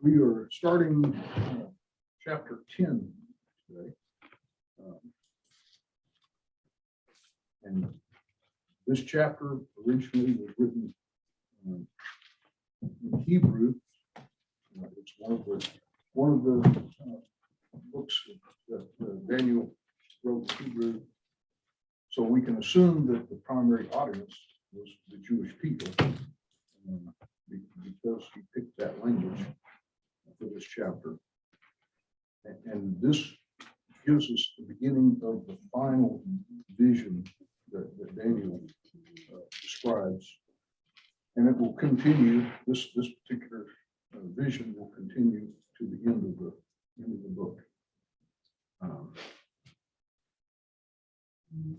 We are starting chapter 10 today. And this chapter originally was written in Hebrew. It's one of the books that Daniel wrote in Hebrew. So we can assume that the primary audience was the Jewish people, because he picked that language for this chapter. And this gives us the beginning of the final vision that Daniel describes. And it will continue, this particular vision will continue to the end of the book.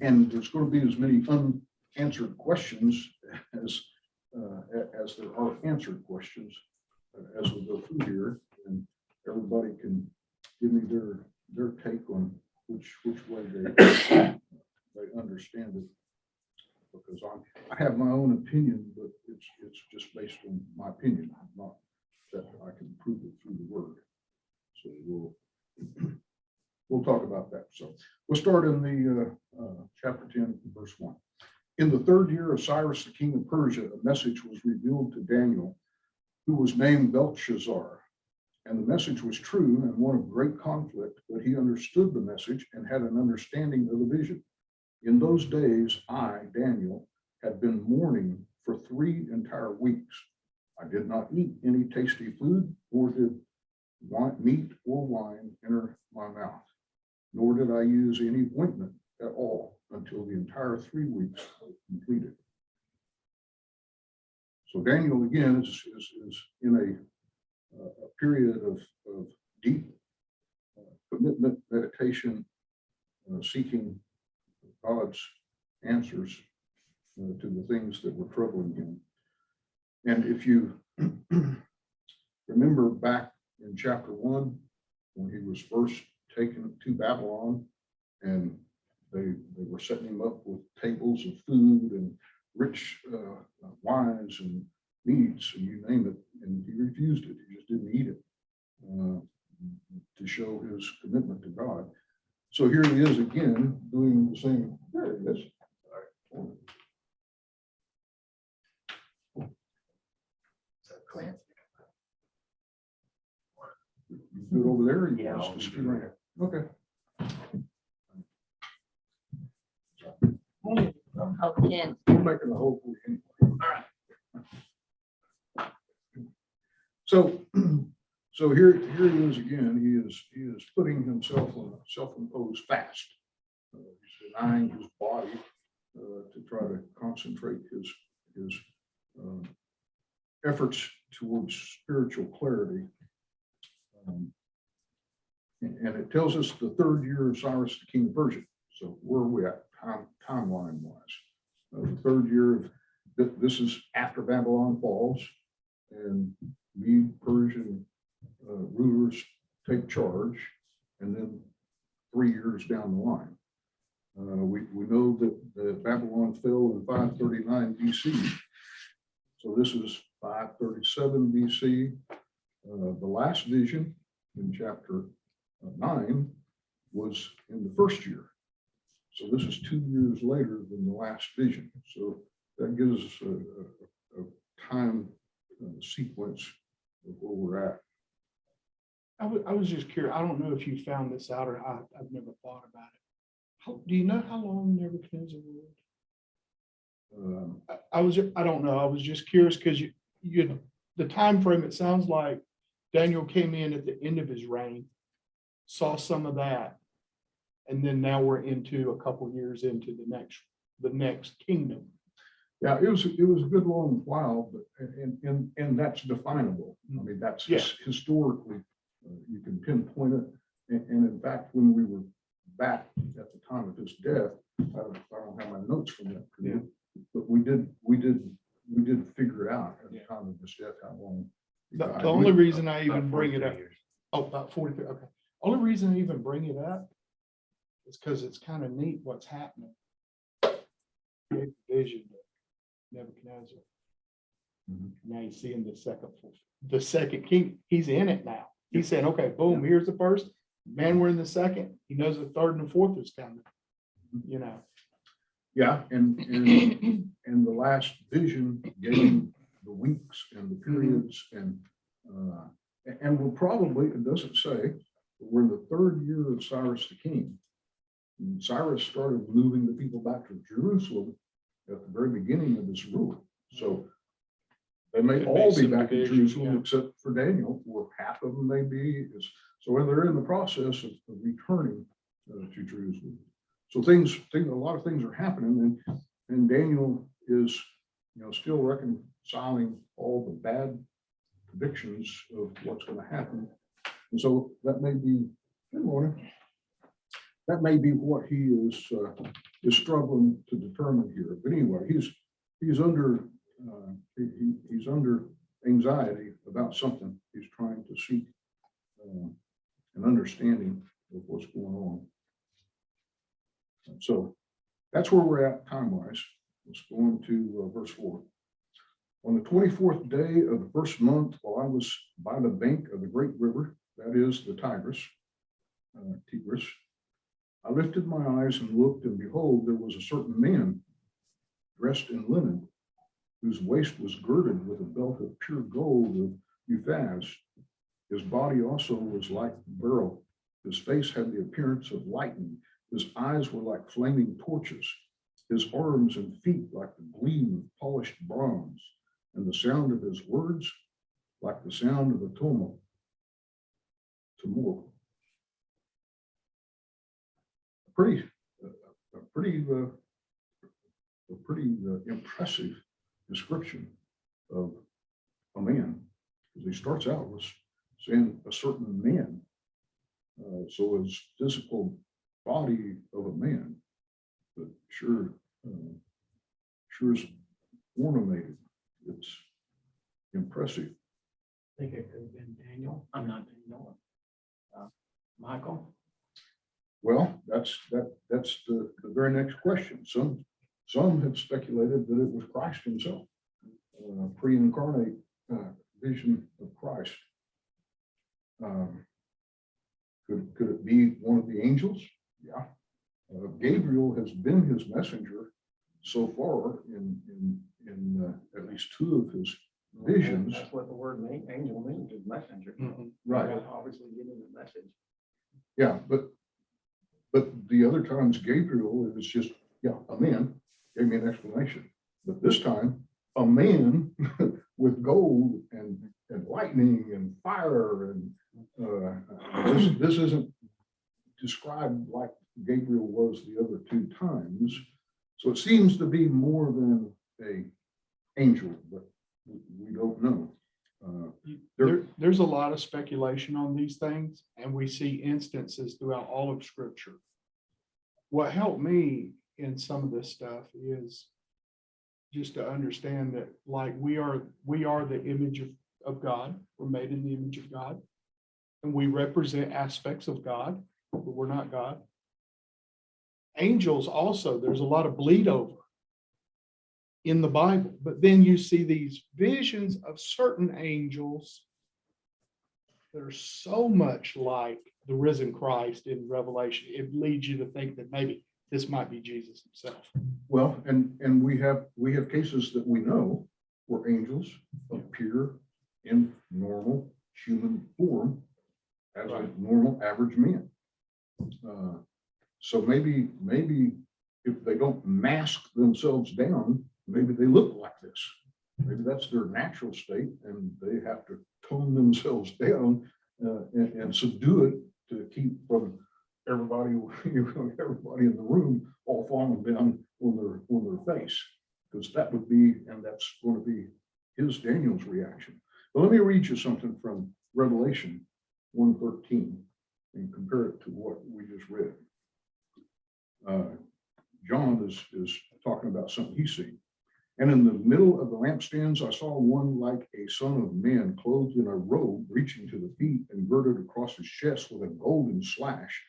And there's going to be as many unanswered questions as there are answered questions as we go through here, and everybody can give me their take on which way they understand it, because I have my own opinion, but it's just based on my opinion, not that I can prove it through the word. So we'll talk about that. So we'll start in the chapter 10, verse 1. In the third year of Cyrus, the king of Persia, a message was revealed to Daniel, who was named Belshazzar. And the message was true and one of great conflict, but he understood the message and had an understanding of the vision. In those days, I, Daniel, had been mourning for 3 entire weeks. I did not eat any tasty food, nor did meat or wine enter my mouth, nor did I use any ointment at all until the entire 3 weeks was completed. So Daniel again is in a period of deep commitment, meditation, seeking God's answers to the things that were troubling him. And if you remember back in chapter 1, when he was first taken to Babylon, and they were setting him up with tables of food and rich wines and meats, and you name it, and he refused it. He just didn't eat it to show his commitment to God. So here he is again doing the same. There he is. Clint. You do it over there? Yeah, I'll Just do it right here. Okay. Oh, Ken. We're making a hole for you anyway. All right. So here he is again. He is putting himself on a self-imposed fast. He's denying his body to try to concentrate his efforts towards spiritual clarity. And it tells us the third year of Cyrus, the king of Persia. So where are we at timeline wise? The third year of this is after Babylon falls, and Mede Persian rulers take charge, and then 3 years down the line. We know that Babylon fell in 539 BC. So this is 537 BC. The last vision in chapter 9 was in the first year. So this is 2 years later than the last vision. So that gives us a time sequence of where we're at. I was just curious. I don't know if you found this out or I've never thought about it. Do you know how long Nebuchadnezzar ruled? I don't know. I was just curious because you the time frame, it sounds like Daniel came in at the end of his reign, saw some of that, and then now we're into a couple years into the next kingdom. Yeah, it was a good long while, but and that's definable. I mean, that's just historically you can pinpoint it. And in fact, when we were back at the time of his death, I don't have my notes from that period, but we did figure out at the time of his death how long. The only reason I even bring it up, about 43. Okay. Only reason I even bring it up is because it's kind of neat what's happening. Vision to Nebuchadnezzar. Mhm. Now he's seeing the second king. He's in it now. He's saying, okay, boom, here's the first. Man, we're in the second. He knows the third and the fourth is coming. You know, Yeah, and the last vision gave the weeks and the periods and we're probably, it doesn't say, but we're in the third year of Cyrus the king. And Cyrus started moving the people back to Jerusalem at the very beginning of his rule. So they may It all makes be some back in division, Jerusalem yeah. except for Daniel, or half of them may be. So they're in the process of returning to Jerusalem. So a lot of things are happening, and Daniel is, still reconciling all the bad predictions of what's going to happen. And so that may be, good morning. That may be what he is struggling to determine here. But anyway, he's under he's under anxiety about something. He's trying to seek an understanding of what's going on. So that's where we're at time-wise. Let's go on to verse 4. On the 24th day of the first month, while I was by the bank of the great river, that is the Tigris, I lifted my eyes and looked, and behold, there was a certain man dressed in linen, whose waist was girded with a belt of pure gold of Uphaz. His body also was like beryl. His face had the appearance of lightning. His eyes were like flaming torches. His arms and feet like the gleam of polished bronze, and the sound of his words like the sound of a tumult. A pretty impressive description of a man, because he starts out with saying a certain man. So his physical body of a man, but sure is ornamented. It's impressive. I think it could have been Daniel. I'm not Daniel. Michael. Well, that's the very next question. Some have speculated that it was Christ himself, pre-incarnate vision of Christ. Could it be one of the angels? Yeah. Gabriel has been his messenger so far in at least two of his visions. That's what the word angel means, is messenger. Right. Obviously giving the message. Yeah, but the other times Gabriel is just, a man, gave me an explanation. But this time, a man with gold and lightning and fire and this isn't described like Gabriel was the other two times. So it seems to be more than an angel, but we don't know. There's a lot of speculation on these things, and we see instances throughout all of Scripture. What helped me in some of this stuff is just to understand that, like, we are the image of God. We're made in the image of God, and we represent aspects of God, but we're not God. Angels also, there's a lot of bleed over in the Bible, but then you see these visions of certain angels that are so much like the risen Christ in Revelation. It leads you to think that maybe this might be Jesus himself. Well, and we have cases that we know where angels appear in normal human form as a normal average man. So maybe if they don't mask themselves down, maybe they look like this. Maybe that's their natural state, and they have to tone themselves down and subdue it to keep from everybody in the room all falling down on their face, because that would be, and that's going to be Daniel's reaction. But let me read you something from Revelation 1:13 and compare it to what we just read. John is talking about something he's seen. And in the middle of the lampstands, I saw one like a son of man, clothed in a robe reaching to the feet and girded across his chest with a golden slash.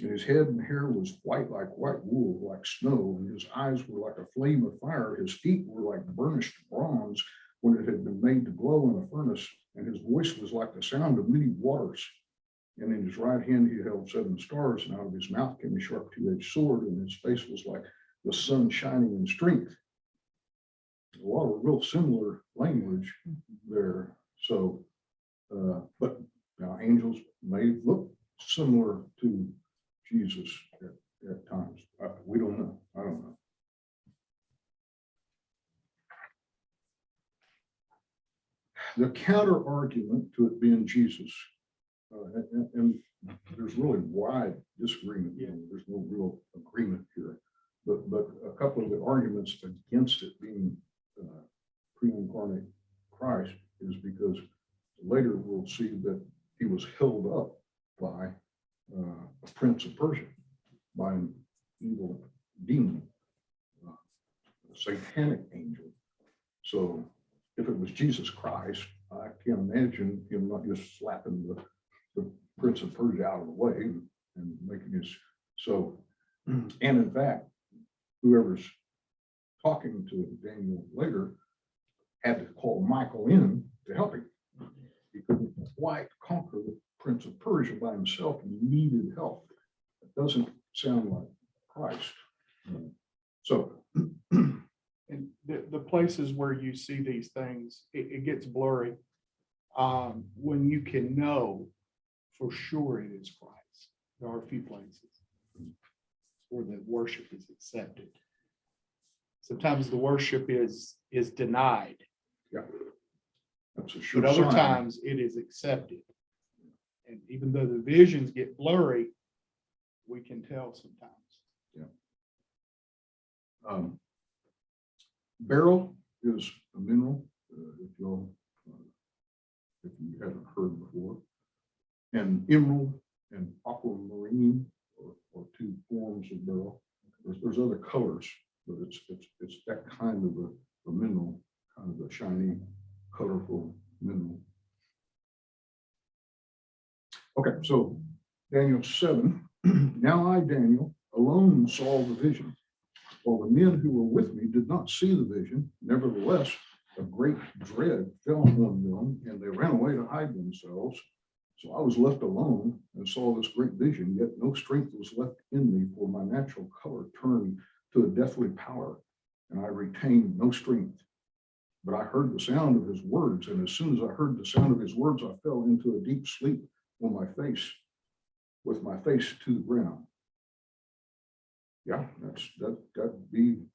And his head and hair was white like white wool, like snow, and his eyes were like a flame of fire. His feet were like burnished bronze when it had glow in a furnace, and his voice was like the sound of many waters. And in his right hand he held 7 stars, and out of his mouth came a sharp two-edged sword, and his face was like the sun shining in strength. A lot of real similar language there. So, but now angels may look similar to Jesus at times. We don't know. I don't know. The counter argument to it being Jesus, and there's really wide disagreement. There's no real agreement here, but a couple of the arguments against it being pre-incarnate Christ is because later we'll see that he was held up by a prince of Persia, by an evil demon, a satanic angel. So if it was Jesus Christ, I can't imagine him not just slapping the prince of Persia out of the way and making his, so, and in fact, whoever's talking to Daniel later had to call Michael in to help him. He couldn't quite conquer the prince of Persia by himself, and he needed help. It doesn't sound like Christ. So, And the places where you see these things, it gets blurry. When you can know for sure it is Christ. There are a few places where the worship is accepted. Sometimes the worship is denied, yeah, that's a sure but other sign. times it is accepted. And even though the visions get blurry, we can tell sometimes. Beryl is a mineral, if you haven't heard before, and emerald and aquamarine or 2 forms of beryl. There's other colors, but it's that kind of a mineral, kind of a shiny, colorful mineral. Okay, so Daniel 7. Now I, Daniel, alone saw the vision, while the men who were with me did not see the vision. Nevertheless, a great dread fell on them, and they ran away to hide themselves. So I was left alone and saw this great vision, yet no strength was left in me, for my natural color turned to a deathly pallor, and I retained no strength. But I heard the sound of his words, and as soon as I heard the sound of his words, I fell into a deep sleep on my face, with my face to the ground. Yeah, that'd be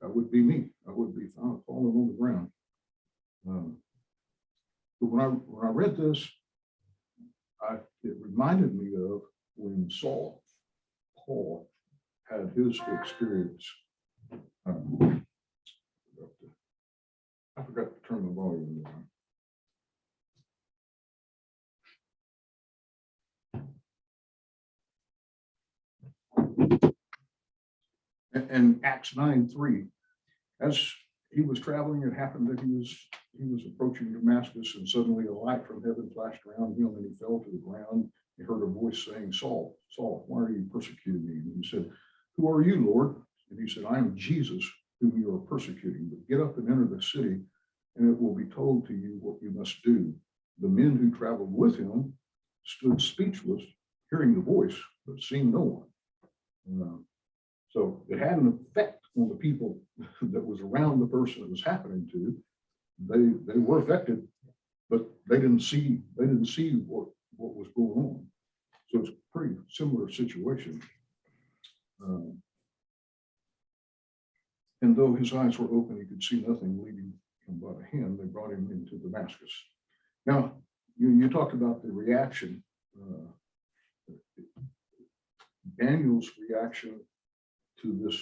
that would be me. I would be found falling on the ground. But when I read this, it reminded me of when Paul had his experience. I forgot to turn the volume down. And Acts 9:3, as he was traveling, it happened that he was approaching Damascus, and suddenly a light from heaven flashed around him, and he fell to the ground. He heard a voice saying, Saul, Saul, why are you persecuting me? And he said, who are you, Lord? And he said, I am Jesus, whom you are persecuting. But get up and enter the city, and it will be told to you what you must do. The men who traveled with him stood speechless, hearing the voice, but seeing no one. So it had an effect on the people that was around the person it was happening to. They were affected, but they didn't see what was going on. So it's a pretty similar situation. And though his eyes were open, he could see nothing leading him by the hand. They brought him into Damascus. Now, you talked about the reaction. Daniel's reaction to this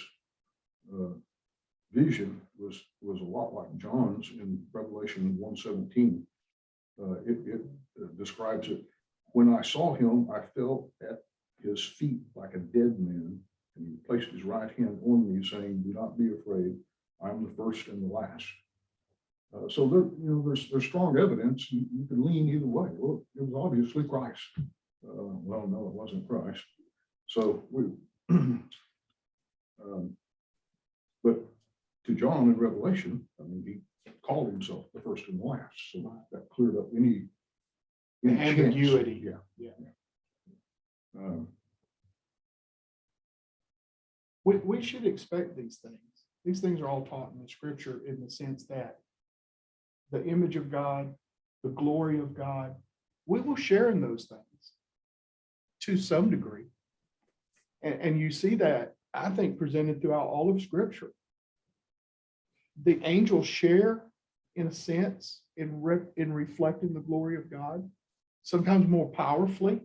vision was a lot like John's in Revelation 1:17. It describes it. When I saw him, I fell at his feet like a dead man, and he placed his right hand on me, saying, "Do not be afraid. I'm the first and the last." So there's strong evidence. You can lean either way. Well, it was obviously Christ. Well, no, it wasn't Christ. So but to John in Revelation, I mean, he called himself the first and the last, so that cleared up any chance. Ambiguity. Yeah. Yeah. Um, We should expect these things. These things are all taught in the scripture in the sense that the image of God, the glory of God, we will share in those things to some degree. And you see that, I think, presented throughout all of scripture. The angels share, in a sense, in reflecting the glory of God, sometimes more powerfully,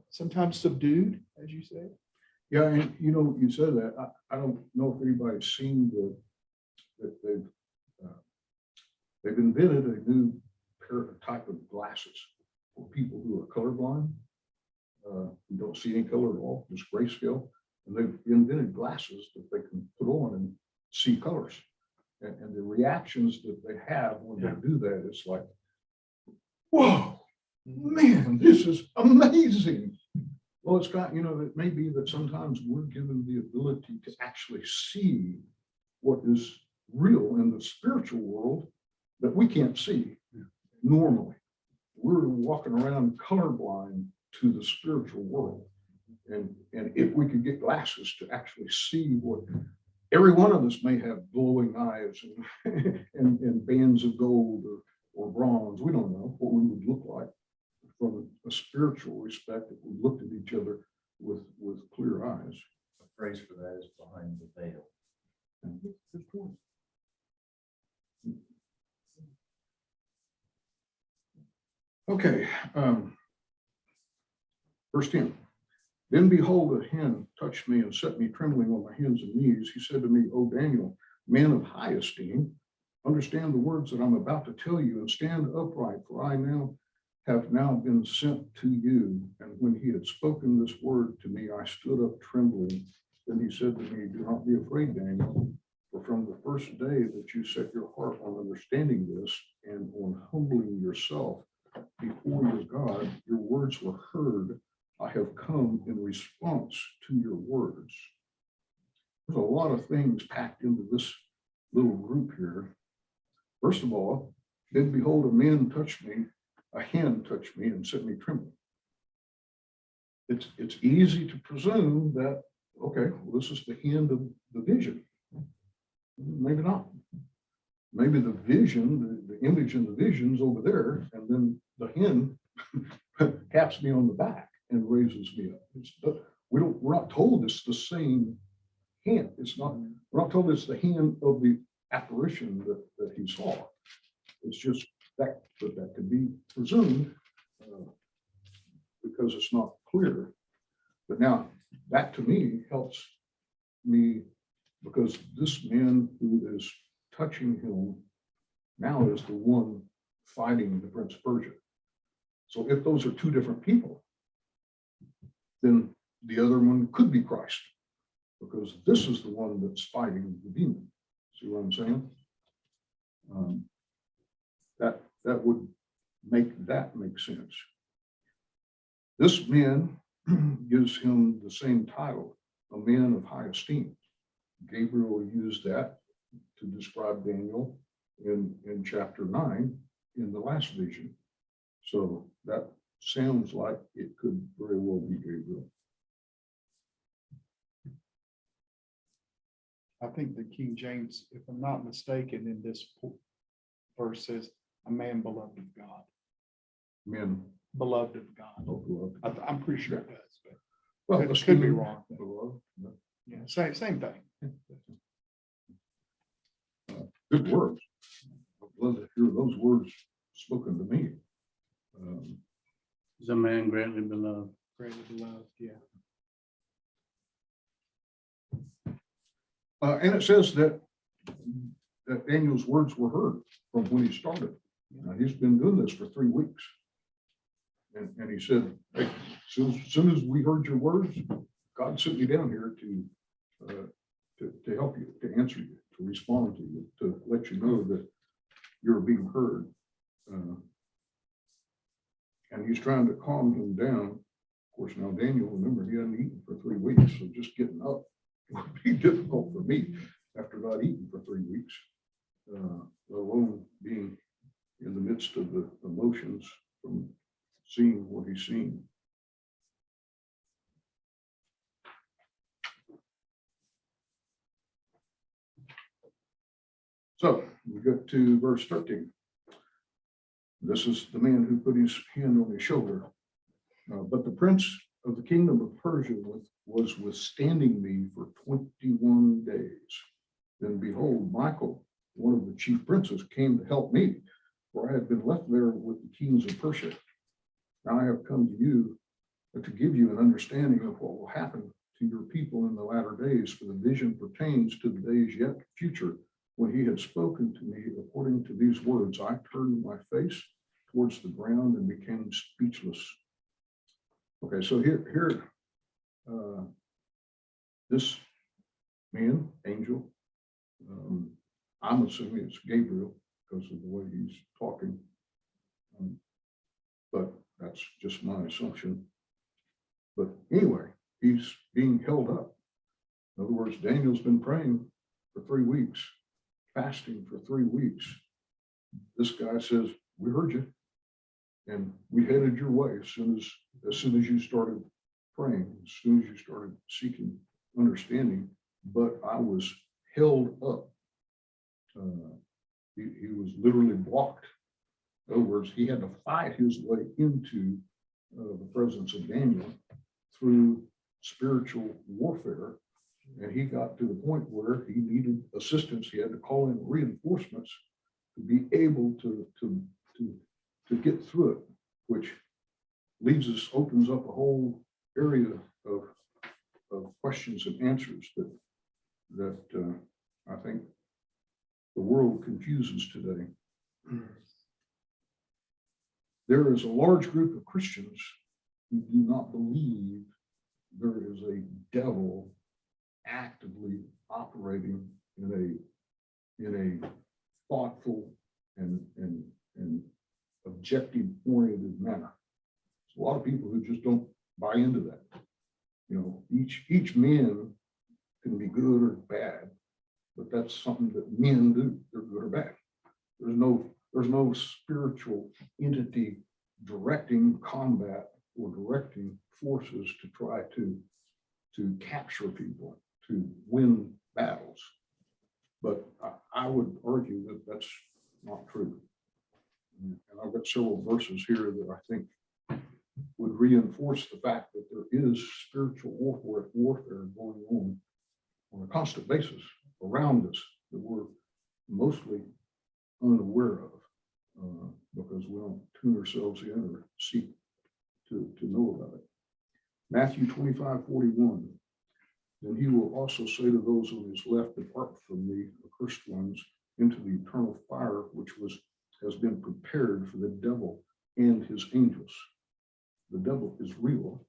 sometimes subdued, as you said. Yeah, and you said that, I don't know if anybody's seen that they've invented a new type of glasses for people who are colorblind, who don't see any color at all, just grayscale. And they've invented glasses that they can put on and see colors. And the reactions that they have when they do that, it's like, whoa, man, this is amazing. Well, it's got, it may be that sometimes we're given the ability to actually see what is real in the spiritual world that we can't see normally. We're walking around colorblind to the spiritual world. And if we could get glasses to actually see what every one of us may have glowing eyes and bands of gold or bronze, we don't know what we would look like from a spiritual respect if we looked at each other with clear eyes. The phrase for that is behind the veil. Good point. Okay, verse 10. Then behold, a hand touched me and set me trembling on my hands and knees. He said to me, O Daniel, man of high esteem, understand the words that I'm about to tell you and stand upright, for I have now been sent to you. And when he had spoken this word to me, I stood up trembling. Then he said to me, do not be afraid, Daniel, for from the first day that you set your heart on understanding this and on humbling yourself before your God, your words were heard. I have come in response to your words. There's a lot of things packed into this little group here. First of all, then behold, a man touched me, a hand touched me and set me trembling. It's easy to presume that, okay, well, this is the hand of the vision. Maybe not. Maybe the vision, the image in the vision's over there, and then the hand taps me on the back and raises me up. We're not told it's the same hand. We're not told it's the hand of the apparition that he saw. It's just that could be presumed because it's not clear. But now that to me helps me, because this man who is touching him now is the one fighting the Prince of Persia. So if those are two different people, then the other one could be Christ, because this is the one that's fighting the demon. See what I'm saying? That would make sense. This man gives him the same title, a man of high esteem. Gabriel used that to describe Daniel in chapter 9 in the last vision. So that sounds like it could very well be Gabriel. I think the King James, if I'm not mistaken, in this verse says, a man beloved of God. Men Beloved of God. of love. I'm pretty sure it does, but Well, it could be wrong. beloved. Yeah, same thing. Good words. I'd love to hear those words spoken to me. Is a man greatly beloved. Greatly beloved, yeah. And it says that Daniel's words were heard from when he started. Now, he's been doing this for 3 weeks. And he said, hey, soon as we heard your words, God sent me down here to help you, to answer you, to respond to you, to let you know that you're being heard. And he's trying to calm him down. Of course, now Daniel, remember, he hadn't eaten for 3 weeks, so just getting up would be difficult for me after not eating for 3 weeks. let alone being in the midst of the emotions from seeing what he's seen. So we get to verse 13. This is the man who put his hand on his shoulder. But the prince of the kingdom of Persia was withstanding me for 21 days. Then behold, Michael, one of the chief princes, came to help me, for I had been left there with the kings of Persia. Now I have come to you to give you an understanding of what will happen to your people in the latter days, for the vision pertains to the days yet future. When he had spoken to me according to these words, I turned my face towards the ground and became speechless. Okay, so here, this man, angel, I'm assuming it's Gabriel because of the way he's talking, but that's just my assumption. But anyway, he's being held up. In other words, Daniel's been praying for 3 weeks, fasting for 3 weeks. This guy says, we heard you, and we headed your way as soon as you started praying, as soon as you started seeking understanding, but I was held up. He was literally blocked. In other words, he had to fight his way into the presence of Daniel through spiritual warfare. And he got to the point where he needed assistance. He had to call in reinforcements to be able to get through it, which opens up a whole area of questions and answers that I think the world confuses today. There is a large group of Christians who do not believe there is a devil actively operating in a thoughtful and objective oriented manner. There's a lot of people who just don't buy into that. You know, each man can be good or bad, but that's something that men do. They're good or bad. There's no spiritual entity directing combat or directing forces to try to capture people, to win battles. But I would argue that that's not true. And I've got several verses here that I think would reinforce the fact that there is spiritual warfare going on a constant basis around us that we're mostly unaware of because we don't tune ourselves in or seek to know about it. Matthew 25:41. Then he will also say to those on his left, depart from me, accursed ones, into the eternal fire, which has been prepared for the devil and his angels. The devil is real,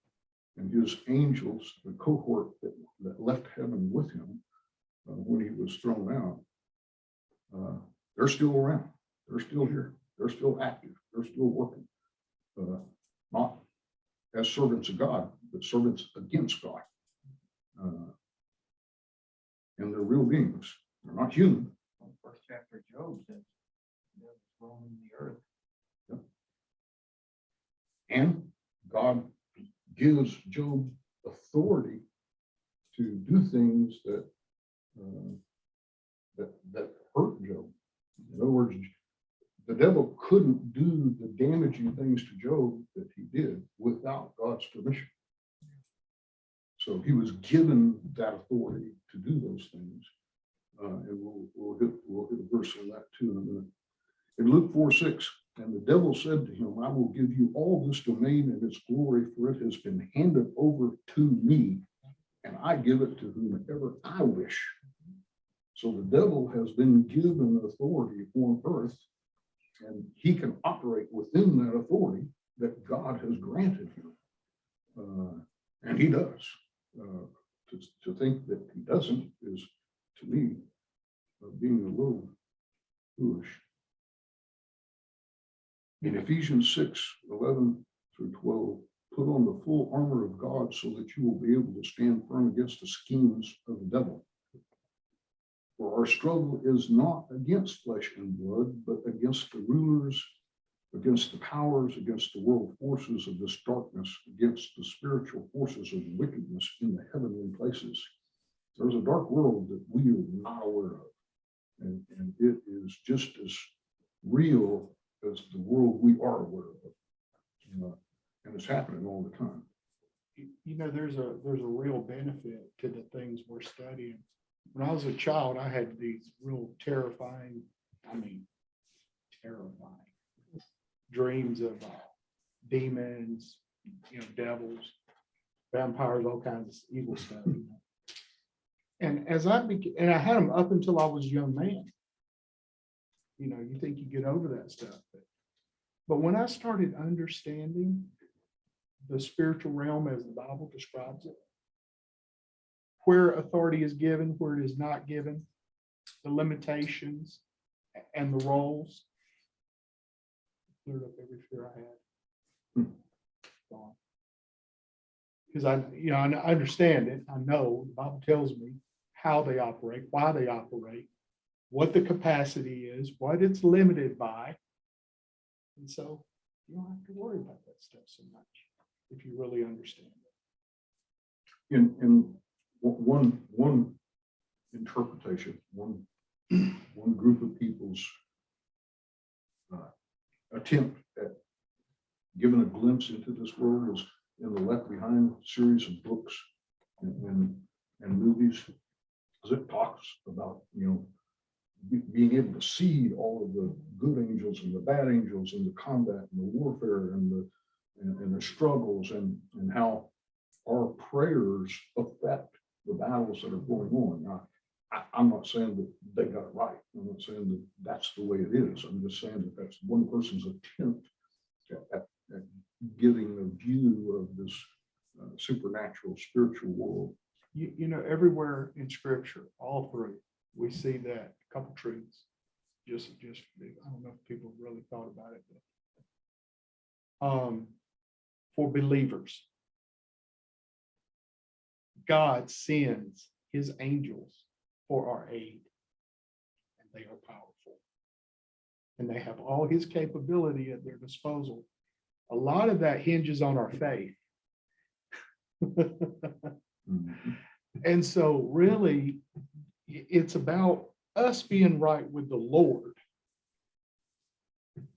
and his angels, the cohort that left heaven with him when he was thrown out, they're still around. They're still here. They're still active. They're still working. Not as servants of God, but servants against God. And they're real beings. They're not human. First chapter of Job says, "Devil's roaming the earth." Yep. And God gives Job authority to do things that hurt Job. In other words, the devil couldn't do the damaging things to Job that he did without God's permission. So he was given that authority to do those things. And we'll hit a verse on that too in a minute. In Luke 4:6, and the devil said to him, I will give you all this domain and its glory, for it has been handed over to me, and I give it to whomever I wish. So the devil has been given authority on earth, and he can operate within that authority that God has granted him. And he does. To think that he doesn't is, to me, being a little foolish. In Ephesians 6:11-12, put on the full armor of God so that you will be able to stand firm against the schemes of the devil. For our struggle is not against flesh and blood, but against the rulers, against the powers, against the world forces of this darkness, against the spiritual forces of wickedness in the heavenly places. There's a dark world that we are not aware of. And it is just as real as the world we are aware of. And it's happening all the time. You know, there's a real benefit to the things we're studying. When I was a child, I had these real terrifying dreams of demons, devils, vampires, all kinds of evil stuff. And as I and I had them up until I was a young man. You think you get over that stuff. But when I started understanding the spiritual realm as the Bible describes it, where authority is given, where it is not given, the limitations and the roles, cleared up every fear I had. Gone. Because I understand it. I know the Bible tells me how they operate, why they operate, what the capacity is, what it's limited by. And so you don't have to worry about that stuff so much if you really understand it. In one interpretation, one group of people's attempt at giving a glimpse into this world is in the Left Behind series of books and movies, because it talks about being able to see all of the good angels and the bad angels and the combat and the warfare and the struggles and how our prayers affect the battles that are going on. Now, I'm not saying that they got it right. I'm not saying that that's the way it is. I'm just saying that that's one person's attempt at getting a view of this supernatural spiritual world. Everywhere in Scripture, all through, we see that couple truths. Just I don't know if people really thought about it, but for believers, God sends his angels for our aid, and they are powerful, and they have all his capability at their disposal. A lot of that hinges on our faith. And so really, it's about us being right with the Lord.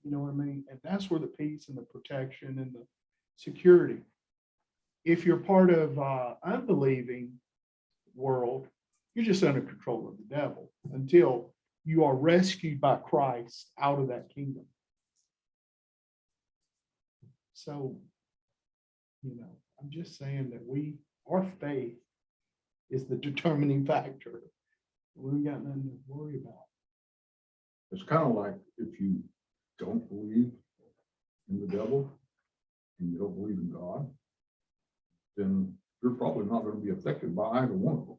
You know what I mean? And that's where the peace and the protection and the security. If you're part of unbelieving world, you're just under control of the devil until you are rescued by Christ out of that kingdom. So, I'm just saying that our faith is the determining factor. We got nothing to worry about. It's kind of like if you don't believe in the devil and you don't believe in God, then you're probably not going to be affected by either one of them,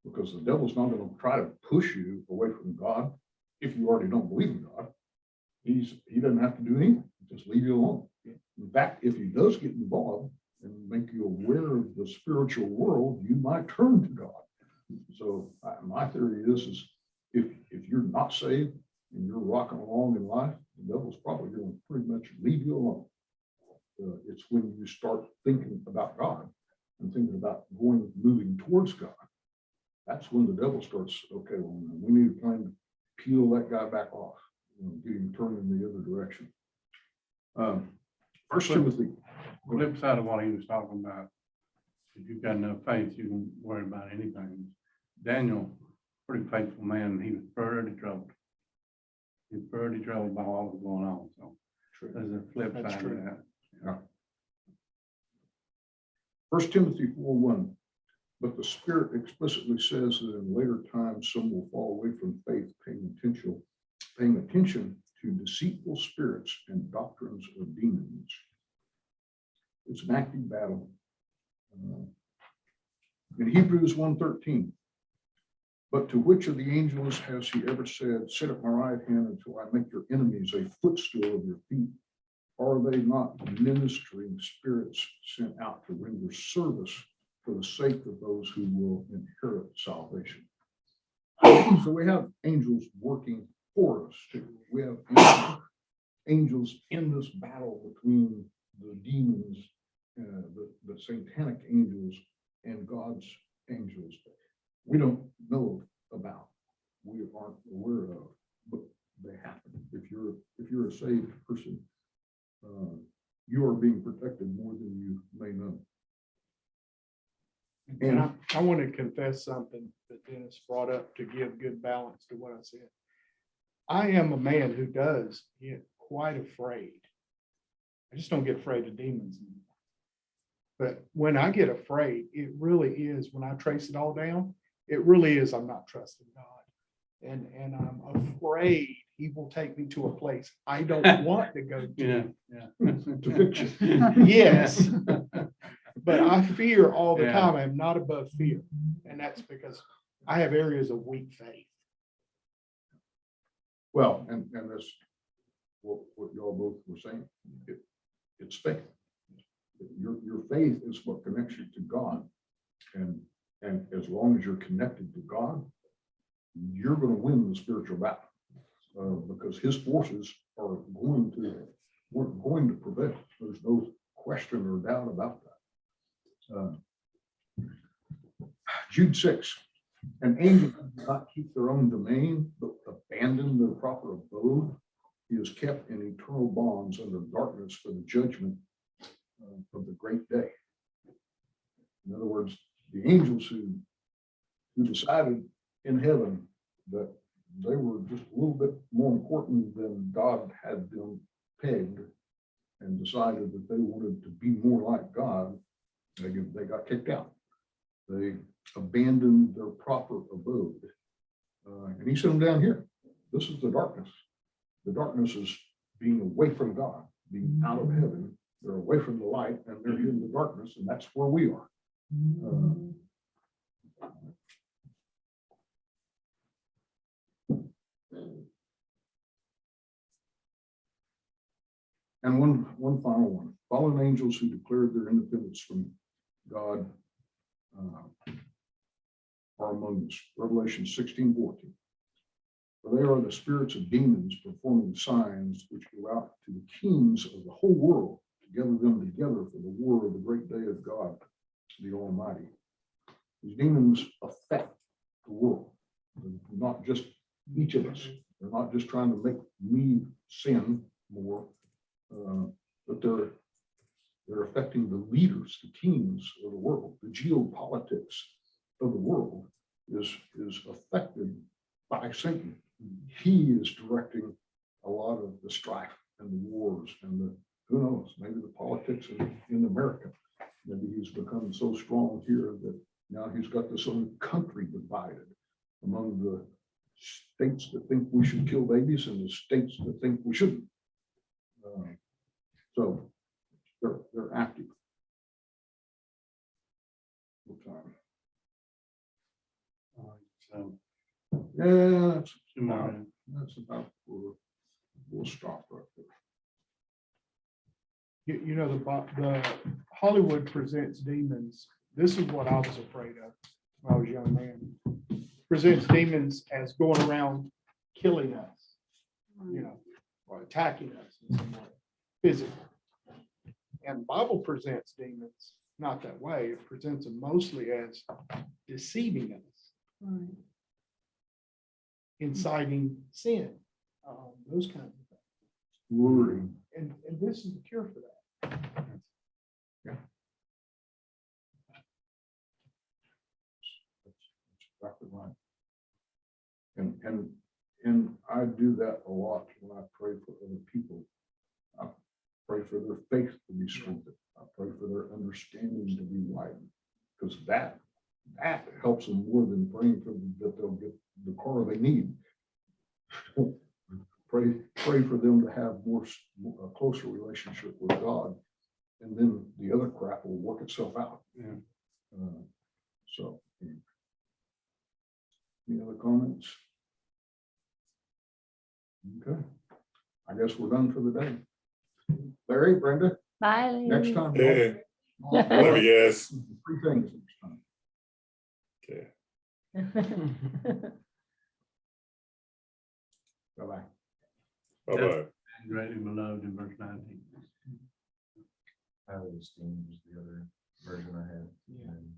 because the devil's not going to try to push you away from God if you already don't believe in God. He doesn't have to do anything, just leave you alone. In fact, if he does get involved and make you aware of the spiritual world, you might turn to God. So my theory is if you're not saved and you're rocking along in life, the devil's probably going to pretty much leave you alone. It's when you start thinking about God and thinking about moving towards God, that's when the devil starts, okay, well, we need a plan to peel that guy back off, get him turned in the other direction. First Timothy. The flip side of what he was talking about, if you've got enough faith, you can worry about anything. Daniel, pretty faithful man, he was pretty troubled. He was pretty troubled by what was going on. So there's a flip That's side true. of that. Yeah. 1 Timothy 4:1, but the Spirit explicitly says that in later times some will fall away from faith, paying attention to deceitful spirits and doctrines of demons. It's an active battle. In Hebrews 1:13, but to which of the angels has he ever said, sit at my right hand until I make your enemies a footstool of your feet? Are they not ministering spirits sent out to render service for the sake of those who will inherit salvation? So we have angels working for us too. We have angels in this battle between the demons, the satanic angels and God's angels. We don't know about, we aren't aware of, but they happen. If you're a saved person, you are being protected more than you may know. And I want to confess something that Dennis brought up to give good balance to what I said. I am a man who does get quite afraid. I just don't get afraid of demons anymore. But when I get afraid, it really is, when I trace it all down, it really is, I'm not trusting God. And I'm afraid he will take me to a place I don't want to go Yeah, to. yeah. To fix you. Yes. But I fear all the Yeah. time. I'm not above fear. And that's because I have areas of weak faith. Well, and that's what y'all both were saying. It's faith. Your faith is what connects you to God. And as long as you're connected to God, you're going to win the spiritual battle. Because his forces are going to prevail. There's no question or doubt about that. Jude 6, an angel does not keep their own domain, but abandon their proper abode. He is kept in eternal bonds under darkness for the judgment of the great day. In other words, the angels who decided in heaven that they were just a little bit more important than God had them pegged, and decided that they wanted to be more like God, they got kicked out. They abandoned their proper abode. And he sent them down here. This is the darkness. The darkness is being away from God, being out of heaven. They're away from the light and they're in the darkness, and that's where we are. And one final one. Fallen angels who declared their independence from God are among us. Revelation 16:14. For they are the spirits of demons performing signs which go out to the kings of the whole world to gather them together for the war of the great day of God, the Almighty. These demons affect the world, not just each of us. They're not just trying to make me sin more, but they're affecting the leaders, the kings of the world. The geopolitics of the world is affected by Satan. He is directing a lot of the strife and the wars and the, who knows, maybe the politics in America. Maybe he's become so strong here that now he's got this own country divided among the states that think we should kill babies and the states that think we shouldn't. So they're active. What time? So, Yeah, that's 2 more about, minutes. we'll stop right there. You know, the Hollywood Presents Demons. This is what I was afraid of when I was a young man. Presents demons as going around killing us, you know, or attacking us in some way, physically. And Bible presents demons not that way. It presents them mostly as deceiving us, inciting sin, those kinds of things. Luring. And this is the cure for that. Yeah. That's exactly right. And I do that a lot when I pray for other people. I pray for their faith to be strengthened. I pray for their understanding to be widened, because that helps them more than praying for them that they'll get the car they need. Pray for them to have a closer relationship with God, and then the other crap will work itself out. Yeah. So, any other comments? Okay, I guess we're done for the day. Larry, Brenda, Bye. next time. Yeah. Love you guys. 3 things next time. Okay. Bye-bye. Bye-bye. Greatly beloved in verse 19. Highly esteemed was the other version I had. Yeah. And